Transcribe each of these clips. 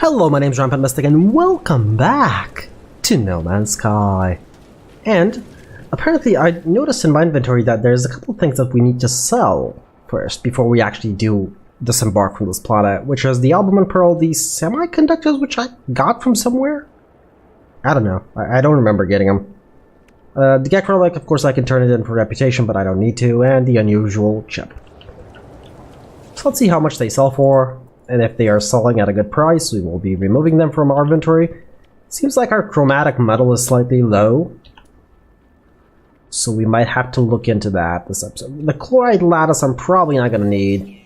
Hello, my name's Rampant and welcome back to No Man's Sky. And apparently I noticed in my inventory that there's a couple of things that we need to sell first before we actually do disembark from this planet, which is the album and pearl, these semiconductors which I got from somewhere? I don't know. I don't remember getting them. The Gek relic, of course I can turn it in for reputation, but I don't need to, and the unusual chip. So let's see how much they sell for. And if they are selling at a good price, we will be removing them from our inventory. Seems like our chromatic metal is slightly low, so we might have to look into that this episode. The chloride lattice I'm probably not going to need.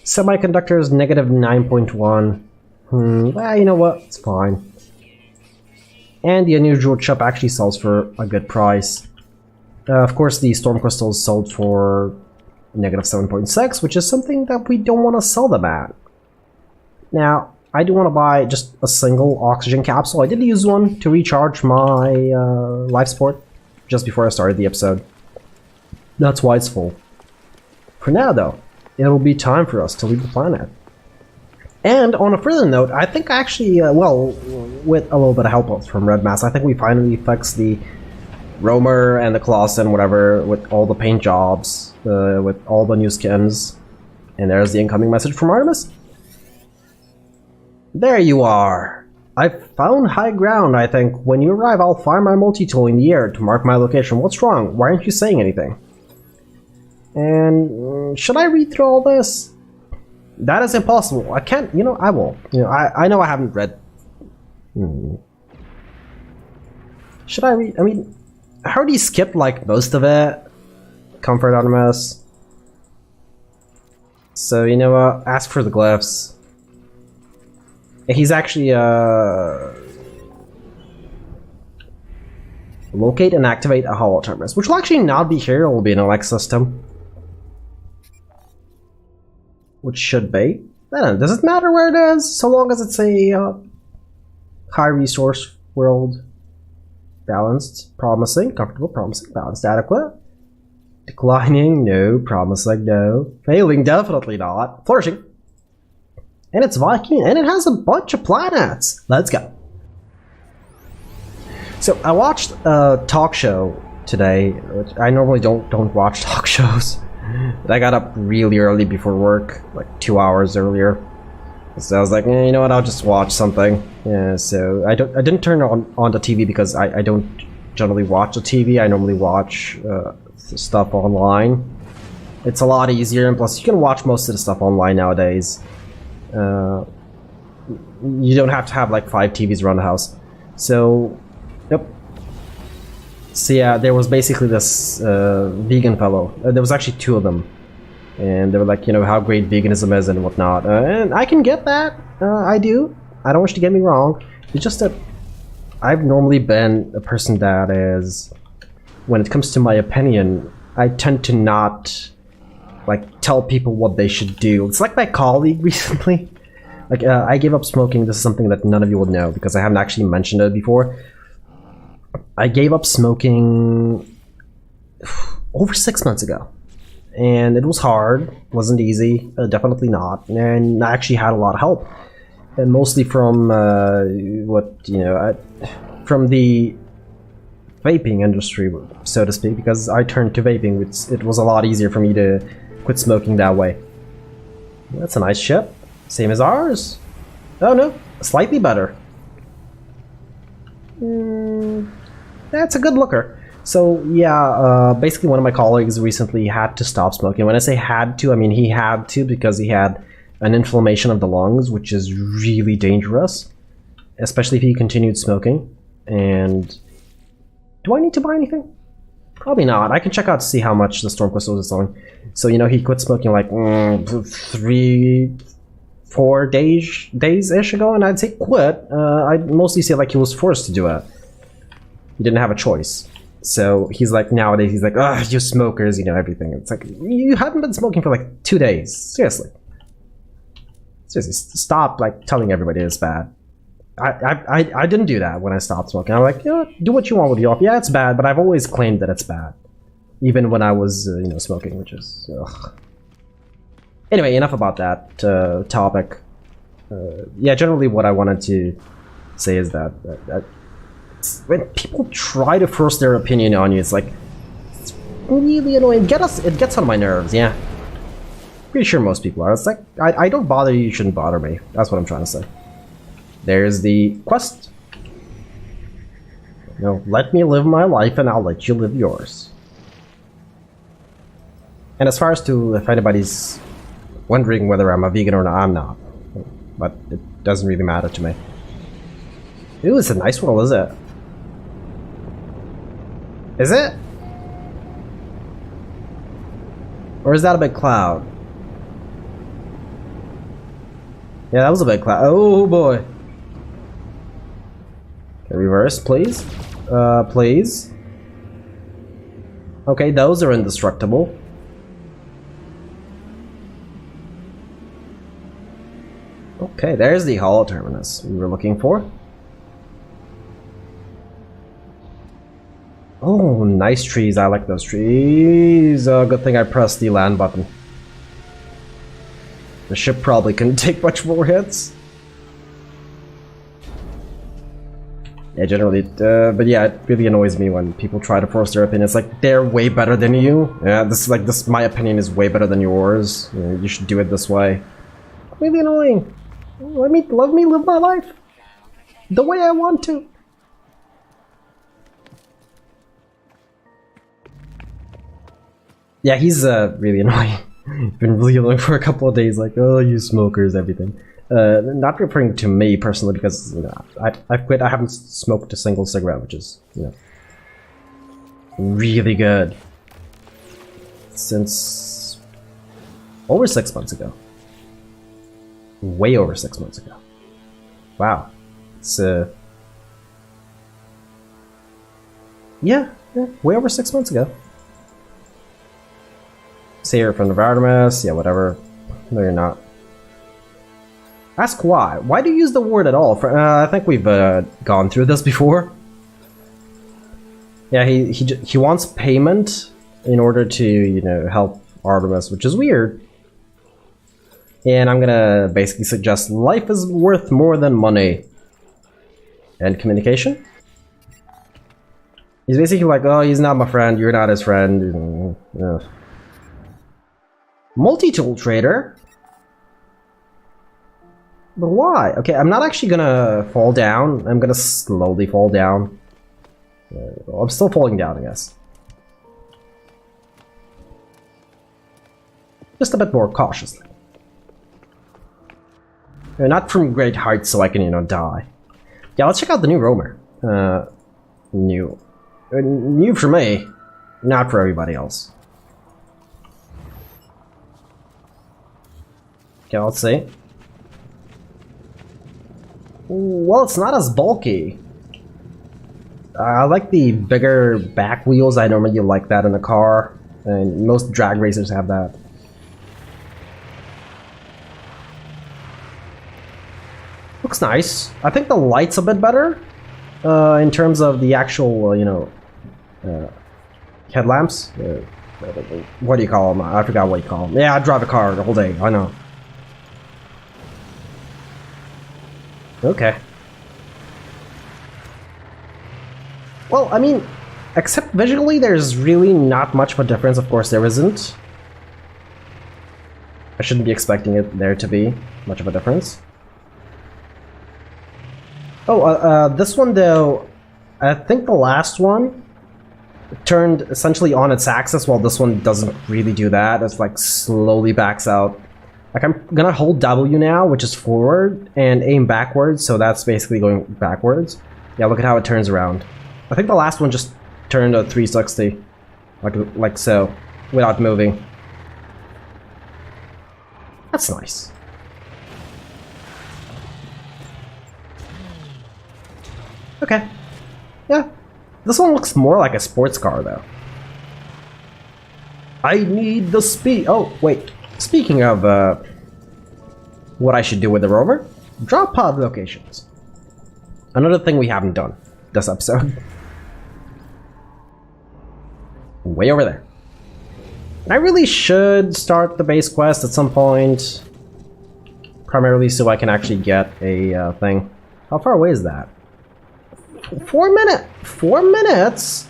Semiconductors, negative 9.1. Well, you know what? It's fine. And the unusual chip actually sells for a good price. Of course, the storm crystals sold for negative 7.6, which is something that we don't want to sell them at. Now, I do want to buy just a single oxygen capsule. I did use one to recharge my life support just before I started the episode. That's why it's full. For now, though, it will be time for us to leave the planet. And on a further note, I think actually, well, with a little bit of help from Red Mass, I think we finally fixed the Roamer and the Clawson, whatever, with all the paint jobs, with all the new skins. And there's the incoming message from Artemis. There you are! I've found high ground, I think. When you arrive, I'll fire my multi-tool in the air to mark my location. What's wrong? Why aren't you saying anything? And should I read through all this? That is impossible. I can't, you know, I will. You know, I know I haven't read. Should I read? I mean, I already skipped like most of it. Comfort Artemis. So, you know what? Ask for the glyphs. He's actually, locate and activate a hollow terminus, which will actually not be here, it will be an Alex system. Which should be. Does it matter where it is, so long as it's a high resource world? Balanced, promising, comfortable, promising, balanced, adequate. Declining, no, promising, no. Failing, definitely not. Flourishing. And it's Viking, and it has a bunch of planets. Let's go. So I watched a talk show today. Which I normally don't watch talk shows. I got up really early before work, like 2 hours earlier. So I was like, you know what? I'll just watch something. Yeah. So I didn't turn on the TV because I don't generally watch the TV. I normally watch stuff online. It's a lot easier, and plus you can watch most of the stuff online nowadays. You don't have to have like 5 TVs around the house. So, yep. So yeah, there was basically this vegan fellow. There was actually 2 of them. And they were like, you know, how great veganism is and whatnot. And I can get that. I do. I don't wish to get me wrong. It's just that I've normally been a person that is, when it comes to my opinion, I tend to not like tell people what they should do. It's like my colleague recently. Like I gave up smoking. This is something that none of you would know because I haven't actually mentioned it before. I gave up smoking over 6 months ago, and it was hard. It wasn't easy. Definitely not. And I actually had a lot of help, and mostly from from the vaping industry, so to speak, because I turned to vaping. It was a lot easier for me to quit smoking that way. That's a nice ship. Same as ours. Oh no, slightly better. That's a good looker. So yeah, basically one of my colleagues recently had to stop smoking. When I say had to, I mean he had to because he had an inflammation of the lungs, which is really dangerous, especially if he continued smoking. And do I need to buy anything? Probably not. I can check out to see how much the storm crystals is selling. So, you know, he quit smoking like 3-4 days-ish ago, and I'd say quit. I'd mostly say like he was forced to do it. He didn't have a choice. So he's like, nowadays, he's like, ugh, you smokers, you know, everything. It's like, you haven't been smoking for like 2 days. Seriously. Seriously, stop like telling everybody it's bad. I didn't do that when I stopped smoking. I'm like, you know, do what you want with your life. Yeah, it's bad, but I've always claimed that it's bad, even when I was, you know, smoking, which is. Ugh. Anyway, enough about that topic. yeah, generally what I wanted to say is that, when people try to force their opinion on you, it's like, it's really annoying. It gets on my nerves, yeah. Pretty sure most people are. It's like, I don't bother you, you shouldn't bother me. That's what I'm trying to say. There's the quest. You know, let me live my life and I'll let you live yours. And as far as to if anybody's wondering whether I'm a vegan or not, I'm not. But it doesn't really matter to me. Ooh, it's a nice world, is it? Is it? Or is that a big cloud? Yeah, that was a big cloud. Oh boy. Okay, reverse, please. Please. Okay, those are indestructible. Okay, there's the hollow terminus we were looking for. Oh, nice trees. I like those trees. Good thing I pressed the land button. The ship probably couldn't take much more hits. Yeah, generally, but yeah, it really annoys me when people try to force their opinion. It's like, they're way better than you. Yeah, my opinion is way better than yours. You know, you should do it this way. Really annoying. Let me live my life the way I want to. Yeah, he's really annoying. Been really annoying for a couple of days. Like, oh, you smokers, everything. Not referring to me personally, because you know, I've quit. I haven't smoked a single cigarette, which is, you know, really good, since over 6 months ago. Way over 6 months ago. Wow. It's yeah, way over 6 months ago. Say you're from Artemis, yeah, whatever. No, you're not. Ask why. Why do you use the word at all? I think we've gone through this before. Yeah, he wants payment in order to, you know, help Artemis, which is weird. And I'm gonna basically suggest life is worth more than money. And communication? He's basically like, oh, he's not my friend, you're not his friend. Multi-tool trader? But why? Okay, I'm not actually gonna fall down. I'm gonna slowly fall down. I'm still falling down, I guess. Just a bit more cautiously. Not from great heights so I can, you know, die. Yeah, let's check out the new roamer. New. New for me, not for everybody else. Okay, let's see. Well, it's not as bulky. I like the bigger back wheels. I normally like that in a car, and most drag racers have that. Looks nice. I think the light's a bit better in terms of the actual, you know, headlamps. What do you call them? I forgot what you call them. Yeah, I drive a car the whole day. I know. Okay. Well, I mean, except visually, there's really not much of a difference. Of course, there isn't. I shouldn't be expecting it there to be much of a difference. Oh, this one though, I think the last one turned essentially on its axis, while this one doesn't really do that. It's like slowly backs out. Like, I'm gonna hold W now, which is forward, and aim backwards, so that's basically going backwards. Yeah, look at how it turns around. I think the last one just turned a 360, like so, without moving. That's nice. Okay. Yeah. This one looks more like a sports car, though. I need the speed. Oh, wait. Speaking of what I should do with the rover, drop pod locations. Another thing we haven't done this episode. Way over there. I really should start the base quest at some point. primarily so I can actually get a thing. How far away is that? 4 minutes? 4 minutes?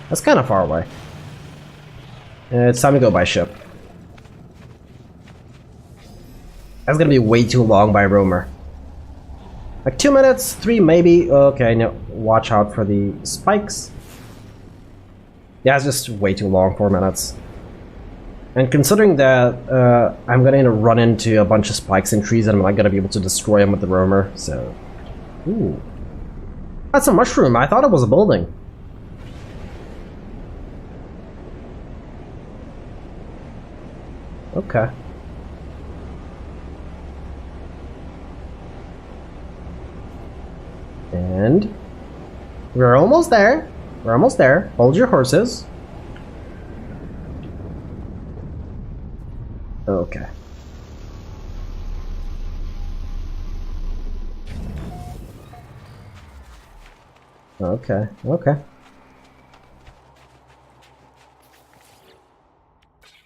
That's kind of far away. It's time to go by ship. That's gonna be way too long by roamer. Like 2 minutes, 3 maybe. Okay, no. Watch out for the spikes. Yeah, it's just way too long, 4 minutes. And considering that I'm gonna run into a bunch of spikes and trees and I'm not gonna be able to destroy them with the roamer, so... Ooh. That's a mushroom. I thought it was a building. Okay. And we're almost there. We're almost there. Hold your horses. Okay. Okay, okay.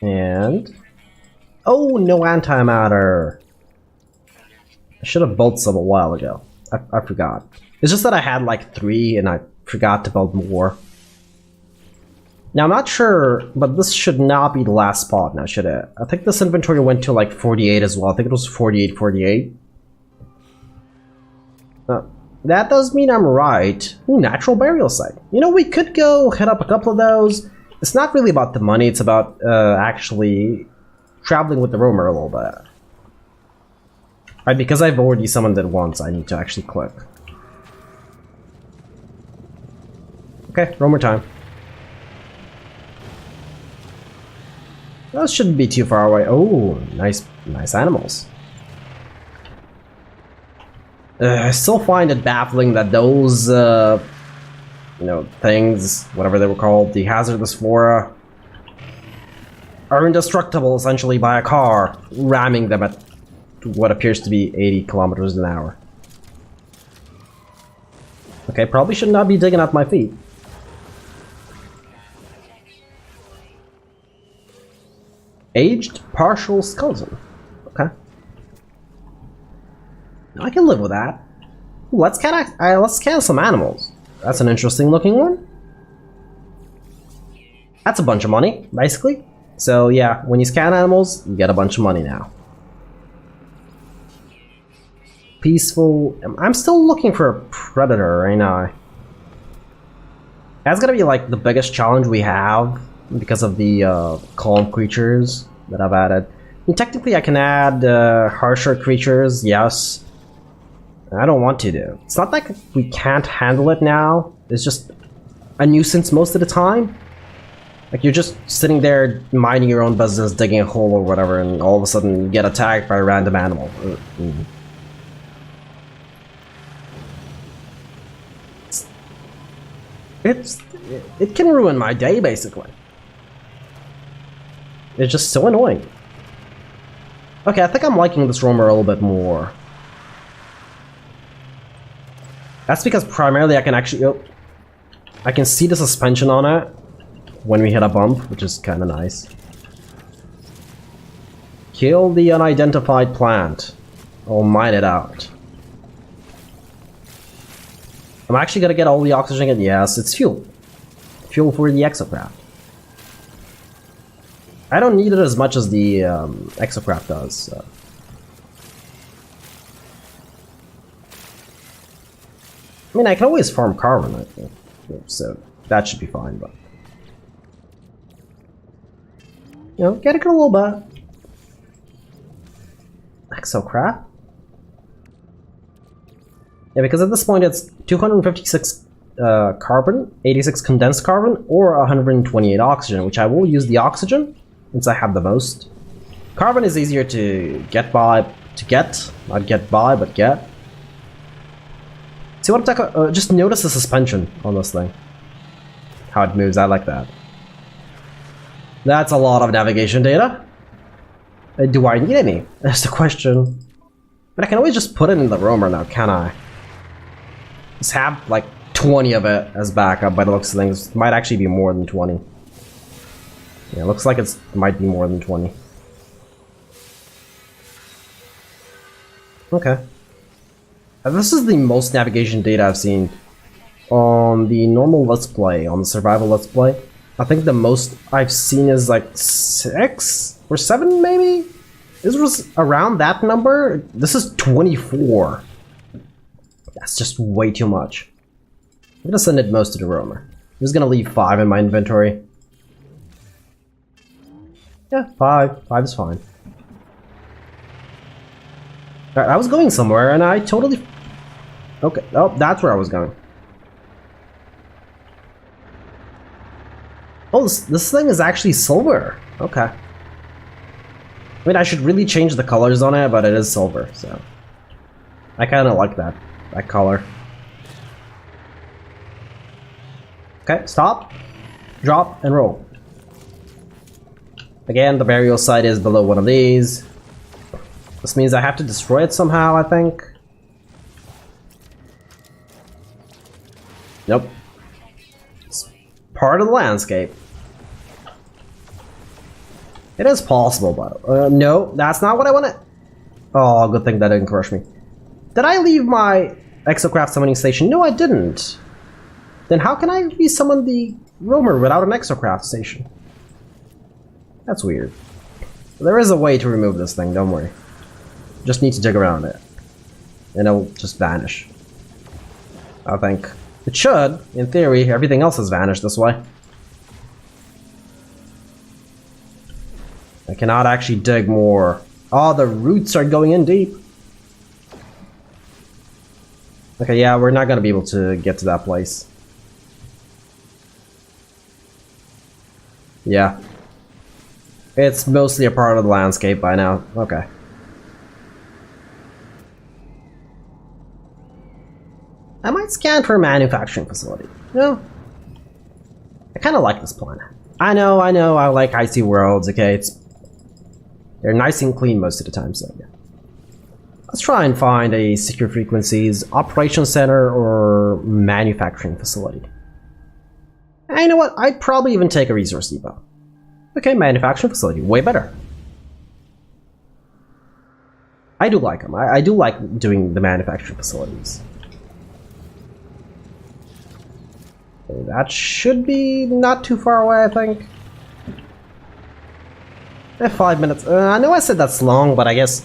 And... Oh, no antimatter! I should have built some a while ago. I forgot. It's just that I had like 3 and I forgot to build more. Now I'm not sure, but this should not be the last spot now, should it? I think this inventory went to like 48 as well. I think it was 48, 48. That does mean I'm right. Ooh, natural burial site. You know, we could go hit up a couple of those. It's not really about the money, it's about actually traveling with the roamer a little bit. Right, because I've already summoned it once, I need to actually click. Okay, roamer time. That shouldn't be too far away. Oh, nice animals. I still find it baffling that those, you know, things, whatever they were called, the hazardous flora, are indestructible essentially by a car ramming them at what appears to be 80 kilometers an hour. Okay, probably should not be digging up my feet. Aged partial skeleton. Okay. I can live with that. Ooh, let's scan some animals. That's an interesting looking one. That's a bunch of money, basically. So yeah, when you scan animals, you get a bunch of money now. Peaceful. I'm still looking for a predator right now. That's gonna be like the biggest challenge we have because of the calm creatures that I've added. And technically I can add harsher creatures, yes. I don't want to do. It's not like we can't handle it now. It's just a nuisance most of the time. Like you're just sitting there minding your own business, digging a hole or whatever, and all of a sudden you get attacked by a random animal. It can ruin my day, basically. It's just so annoying. Okay, I think I'm liking this roamer a little bit more. That's because primarily I can actually... Oh, I can see the suspension on it when we hit a bump, which is kind of nice. Kill the unidentified plant. I'll mine it out. I'm actually gonna get all the oxygen and yes, it's fuel. Fuel for the exocraft. I don't need it as much as the exocraft does, so. I mean, I can always farm carbon, I think, so that should be fine, but... You know, get it a little bit. Exocraft? Yeah, because at this point it's 256 carbon, 86 condensed carbon, or 128 oxygen, which I will use the oxygen, since I have the most. Carbon is easier to get by, not get by, but get. See what I'm talking, just notice the suspension on this thing. How it moves, I like that. That's a lot of navigation data. Do I need any? That's the question. But I can always just put it in the roamer now, can I? Just have like 20 of it as backup by the looks of things. It might actually be more than 20. Yeah, it looks like it might be more than 20. Okay. This is the most navigation data I've seen on the normal Let's Play, on the survival Let's Play. I think the most I've seen is like 6 or 7 maybe? This was around that number. This is 24. That's just way too much. I'm gonna send it most to the roamer. I'm just gonna leave 5 in my inventory. Yeah, 5. 5 is fine. Alright, I was going somewhere and I totally... Okay, oh, that's where I was going. Oh, this thing is actually silver. Okay. I mean, I should really change the colors on it, but it is silver, so... I kinda like that color. Okay, stop, drop, and roll. Again, the burial site is below one of these. This means I have to destroy it somehow, I think. Nope. It's part of the landscape. It is possible, but no, that's not what I wanted. Oh, good thing that didn't crush me. Did I leave my exocraft summoning station? No, I didn't. Then how can I resummon the roamer without an exocraft station? That's weird. There is a way to remove this thing, don't worry. Just need to dig around it. And it'll just vanish. I think. It should, in theory. Everything else has vanished this way. I cannot actually dig more. Oh, the roots are going in deep. Okay, yeah, we're not gonna be able to get to that place. Yeah. It's mostly a part of the landscape by now. Okay. I might scan for a manufacturing facility. No. I kinda like this planet. I know, I like icy worlds, okay? They're nice and clean most of the time, so yeah. Let's try and find a secure frequencies, operation center, or manufacturing facility. And you know what? I'd probably even take a resource depot. Okay, manufacturing facility, way better. I do like them. I do like doing the manufacturing facilities. Okay, that should be not too far away, I think. 5 minutes. I know I said that's long, but I guess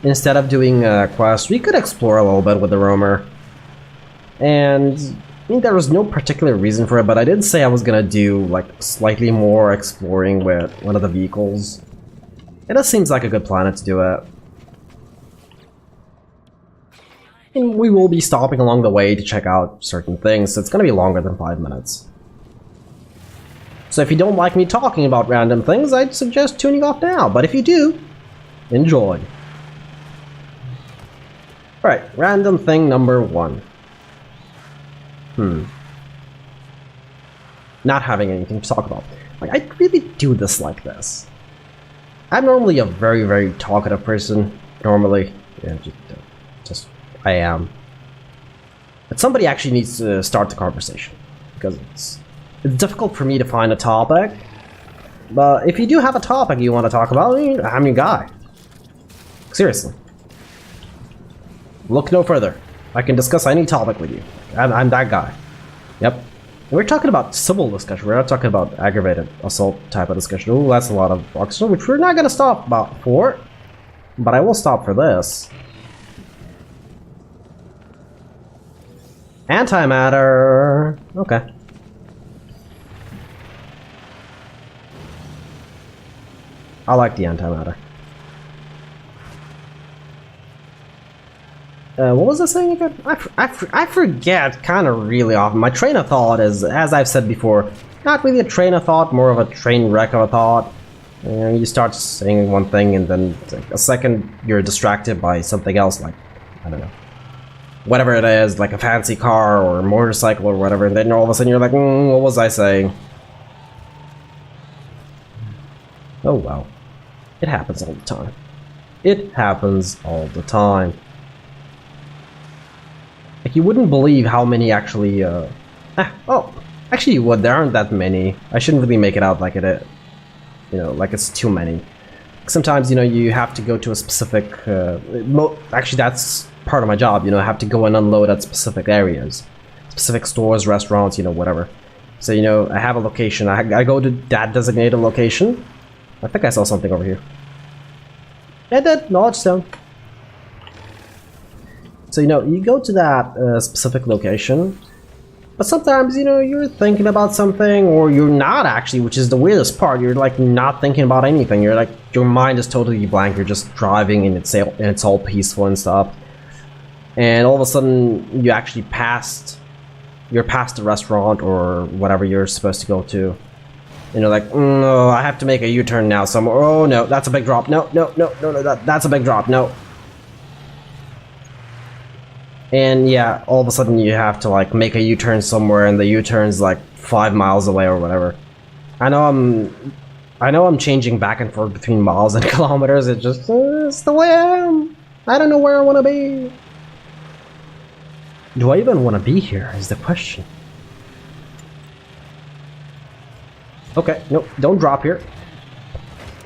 instead of doing a quest, we could explore a little bit with the roamer. And I mean, there was no particular reason for it, but I did say I was gonna do like slightly more exploring with one of the vehicles. It just seems like a good planet to do it. And we will be stopping along the way to check out certain things, so it's gonna be longer than 5 minutes. So if you don't like me talking about random things, I'd suggest tuning off now, but if you do, enjoy. Alright, random thing number 1. Not having anything to talk about. Like, I really do dislike this. I'm normally a very, very talkative person. Normally. Yeah, just I am. But somebody actually needs to start the conversation. Because it's difficult for me to find a topic. But if you do have a topic you want to talk about, I'm your guy. Seriously. Look no further. I can discuss any topic with you. I'm that guy. Yep. And we're talking about civil discussion. We're not talking about aggravated assault type of discussion. Ooh, that's a lot of oxygen, which we're not going to stop for. But I will stop for this. Antimatter. Okay. I like the antimatter. What was I saying again? I forget kind of really often. My train of thought is, as I've said before, not really a train of thought, more of a train wreck of a thought. You start saying one thing and then like a second you're distracted by something else, like, I don't know, whatever it is, like a fancy car or a motorcycle or whatever, and then all of a sudden you're like, what was I saying? Oh well. It happens all the time. It happens all the time. Like, you wouldn't believe how many actually, oh, actually you would, there aren't that many. I shouldn't really make it out like it is, you know, like it's too many. sometimes, you know, you have to go to a specific... actually, that's part of my job, you know, I have to go and unload at specific areas. Specific stores, restaurants, you know, whatever. So, you know, I have a location. I go to that designated location. I think I saw something over here. I did. Knowledge stone. So, you know, you go to that specific location. But sometimes, you know, you're thinking about something, or you're not actually, which is the weirdest part. You're like not thinking about anything. You're like, your mind is totally blank. You're just driving and it's all peaceful and stuff. And all of a sudden, you actually you're past the restaurant or whatever you're supposed to go to. And you're like, no, I have to make a U-turn now somewhere. Oh no, that's a big drop. No, that's a big drop. No. And yeah, all of a sudden you have to like make a U-turn somewhere, and the U-turn's like 5 miles away or whatever. I know I'm changing back and forth between miles and kilometers. It's just it's the way I am. I don't know where I want to be. Do I even want to be here is the question. Okay, nope, don't drop here.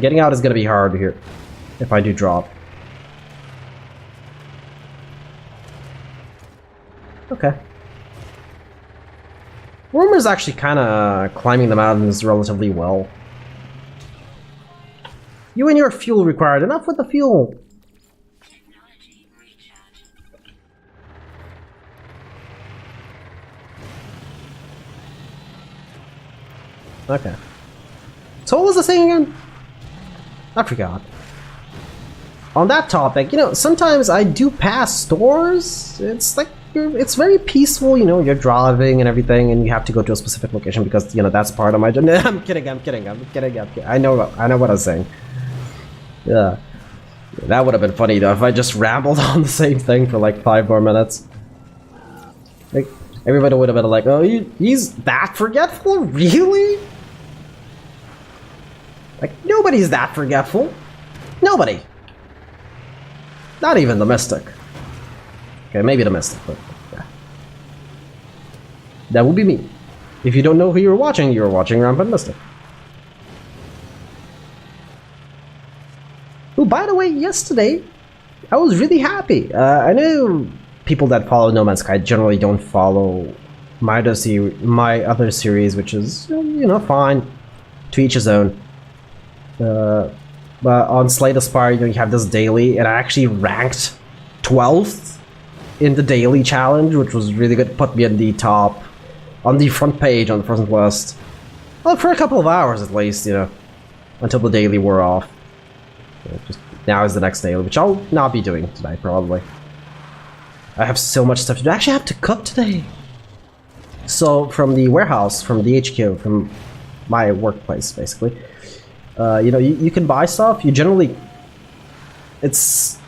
Getting out is gonna be hard here if I do drop. Okay. Rumor's actually kind of climbing the mountains relatively well. You and your fuel required. Enough with the fuel. Okay. So what was I saying again? I forgot. On that topic, you know, sometimes I do pass stores. It's like it's very peaceful, you know, you're driving and everything, and you have to go to a specific location because, you know, that's part of my job. I'm kidding. I know what I was saying. Yeah. That would have been funny though if I just rambled on the same thing for like 5 more minutes. Like, everybody would have been like, oh, he's that forgetful? Really? Like, nobody's that forgetful. Nobody. Not even the Mystic. Okay, maybe the Mystic, but yeah. That would be me. If you don't know who you're watching Rampant Mystic. Oh, by the way, yesterday, I was really happy. I know people that follow No Man's Sky generally don't follow my other series, which is, you know, fine. To each his own. But on Slay the Spire, you know, you have this daily, and I actually ranked 12th in the daily challenge, which was really good. Put me on the top, on the front page on the front list. Well, for a couple of hours at least, you know, until the daily wore off. Just now is the next daily, which I'll not be doing today, probably. I have so much stuff to do. I actually have to cook today. So, from the warehouse, from the HQ, from my workplace, basically, you know, you can buy stuff. You generally... It's...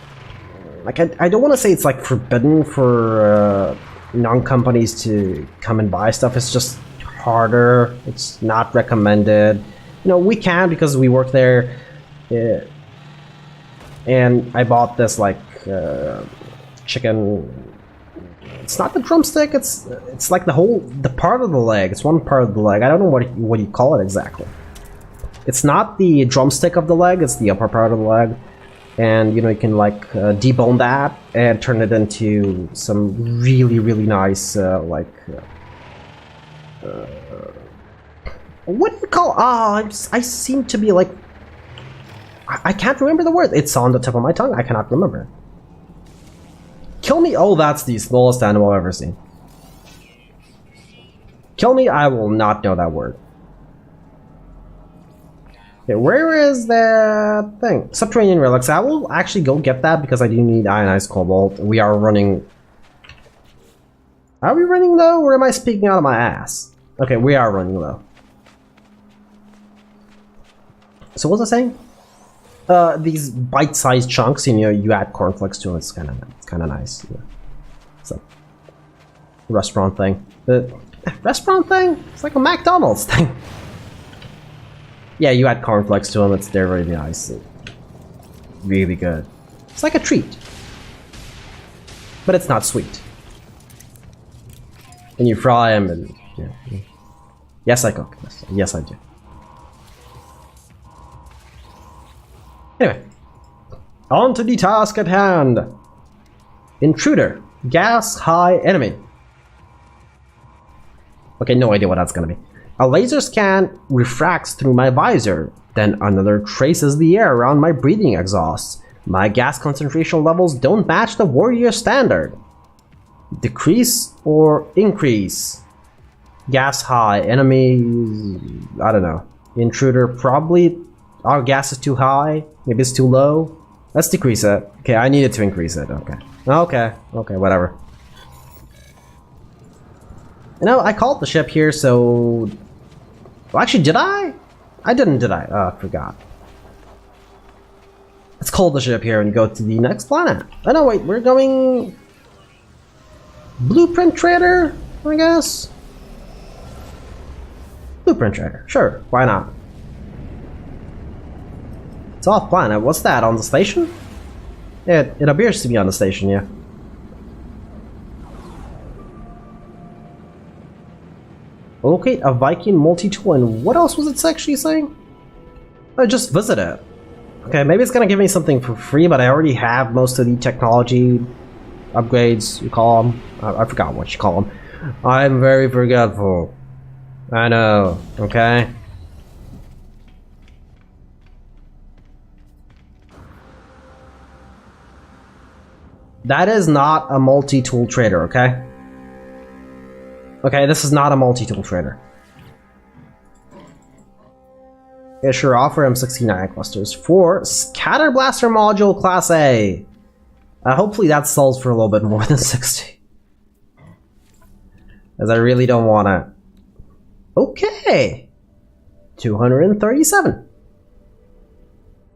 Like, I don't want to say it's, like, forbidden for non-companies to come and buy stuff. It's just harder. It's not recommended. You know, we can because we work there. And I bought this, like, chicken... It's not the drumstick, it's like the part of the leg. It's one part of the leg. I don't know what you call it exactly. It's not the drumstick of the leg, it's the upper part of the leg. And, you know, you can, like, debone that and turn it into some really, really nice, like... what do you call... I seem to be, like... I can't remember the word. It's on the tip of my tongue. I cannot remember. Kill me? Oh, that's the smallest animal I've ever seen. Kill me? I will not know that word. Okay, where is that thing? Subterranean relics. I will actually go get that because I do need ionized cobalt. We are running... Are we running low, or am I speaking out of my ass? Okay, we are running low. So what was I saying? These bite-sized chunks, you know, you add cornflakes to them. It's kind of nice. Yeah. So, restaurant thing. The restaurant thing? It's like a McDonald's thing. Yeah, you add cornflakes to them. They're really nice. Really good. It's like a treat, but it's not sweet. And you fry them, and yeah. Yes, I cook. Yes, I do. Anyway, on to the task at hand. Intruder, gas high enemy. Okay, no idea what that's gonna be. A laser scan refracts through my visor, then another traces the air around my breathing exhaust. My gas concentration levels don't match the warrior standard. Decrease or increase? Gas high, enemy, I don't know. Intruder, probably our gas is too high, maybe it's too low. Let's decrease it. Okay, I needed to increase it, okay. Okay, whatever. You know, I called the ship here, so... Well, actually, did I? I didn't, did I? Oh, I forgot. Let's call the ship here and go to the next planet. Oh no, wait, we're going... Blueprint Trader, I guess? Blueprint Trader, sure, why not? It's off planet, what's that, on the station? It appears to be on the station, yeah. Locate a Viking multi-tool, and what else was it actually saying? Oh, just visit it. Okay, maybe it's gonna give me something for free, but I already have most of the technology upgrades, you call them. I forgot what you call them. I'm very forgetful. I know, okay? That is not a multi-tool trader, okay? Okay, this is not a multi-tool trader. Yeah, sure, offer him 69 clusters for Scatter Blaster Module Class A. Hopefully that sells for a little bit more than 60. As I really don't want to. Okay. 237.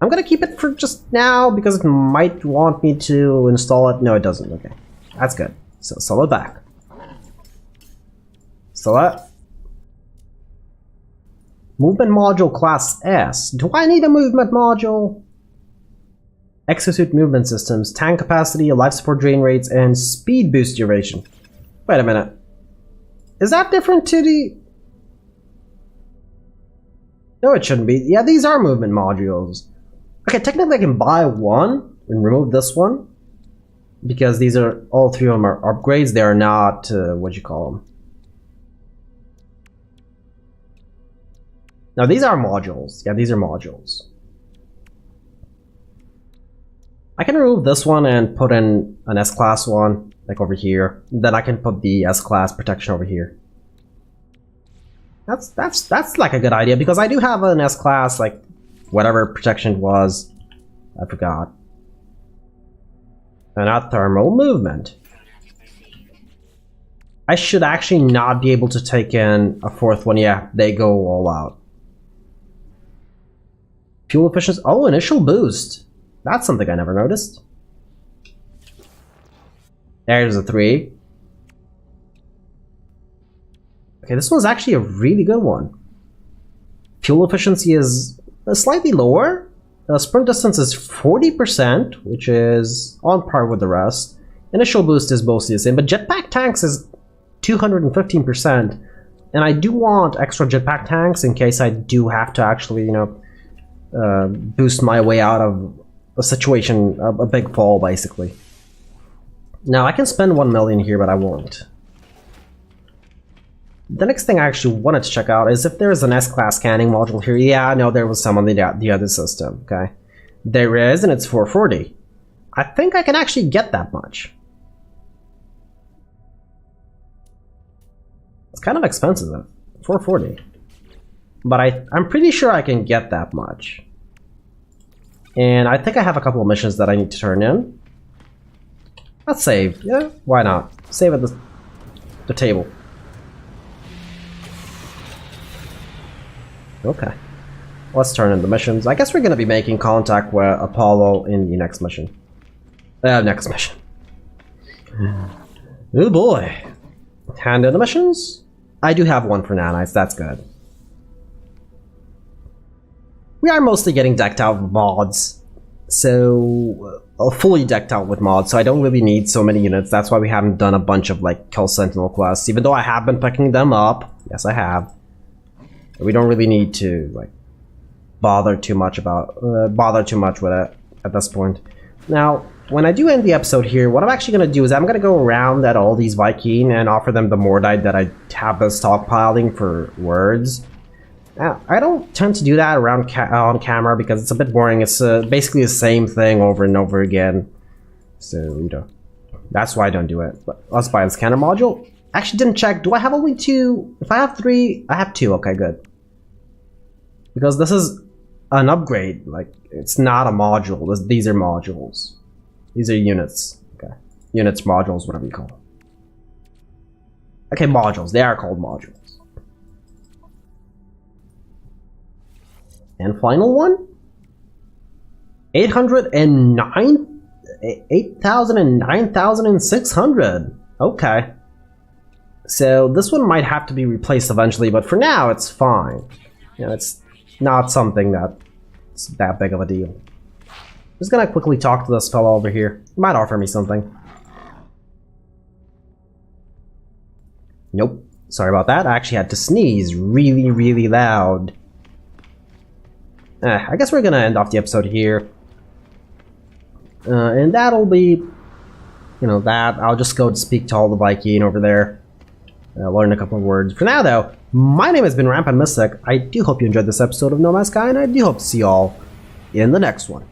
I'm gonna keep it for just now because it might want me to install it. No, it doesn't. Okay. That's good. So sell it back. Sell it. Movement module class S. Do I need a movement module? Exosuit movement systems, tank capacity, life support drain rates, and speed boost duration. Wait a minute. Is that different to the... No, it shouldn't be. Yeah, these are movement modules. Okay, technically I can buy one and remove this one. Because these are, all three of them are upgrades. They are not, what you call them? Now these are modules. Yeah, these are modules. I can remove this one and put in an S-Class one, like over here. Then I can put the S-Class protection over here. That's like a good idea, because I do have an S-Class, like, whatever protection was. I forgot. And not thermal movement. I should actually not be able to take in a fourth one. Yeah, they go all out. Fuel efficiency. Oh, initial boost. That's something I never noticed. There's a 3. Okay, this one's actually a really good one. Fuel efficiency is slightly lower. Sprint distance is 40%, which is on par with the rest. Initial boost is mostly the same, but jetpack tanks is 215%. And I do want extra jetpack tanks in case I do have to actually, you know, boost my way out of a situation, a big fall, basically. Now, I can spend 1 million here, but I won't. The next thing I actually wanted to check out is if there is an S-Class scanning module here. Yeah, no, there was some on the other system, okay? There is, and it's 440. I think I can actually get that much. It's kind of expensive, though. 440. But I'm pretty sure I can get that much. And I think I have a couple of missions that I need to turn in. Let's save. Yeah, why not? Save at the table. Okay. Let's turn in the missions. I guess we're going to be making contact with Apollo in the next mission. Next mission. Oh boy. Hand in the missions. I do have one for nanites. That's good. We are mostly getting decked out with mods, so fully decked out with mods, so I don't really need so many units. That's why we haven't done a bunch of like Kill Sentinel quests, even though I have been picking them up. Yes, I have. But we don't really need to like bother too much with it at this point. Now, when I do end the episode here, what I'm actually going to do is I'm going to go around at all these Viking and offer them the Mordite that I have been stockpiling for words. Now, I don't tend to do that around on camera because it's a bit boring. It's basically the same thing over and over again. So, you know, that's why I don't do it. But let's buy the scanner module. Actually, didn't check. Do I have only 2? If I have 3, I have 2. Okay, good. Because this is an upgrade. Like, it's not a module. These are modules. These are units. Okay. Units, modules, whatever you call them. Okay, modules. They are called modules. And final one? 8,009,600. Okay. So this one might have to be replaced eventually, but for now it's fine. You know, it's not something that's that big of a deal. I'm just gonna quickly talk to this fellow over here. He might offer me something. Nope. Sorry about that. I actually had to sneeze really, really loud. I guess we're gonna end off the episode here. And that'll be, you know, that. I'll just go to speak to all the Viking over there. Learn a couple of words. For now, though, my name has been Rampant Mystic. I do hope you enjoyed this episode of No Man's Sky, and I do hope to see you all in the next one.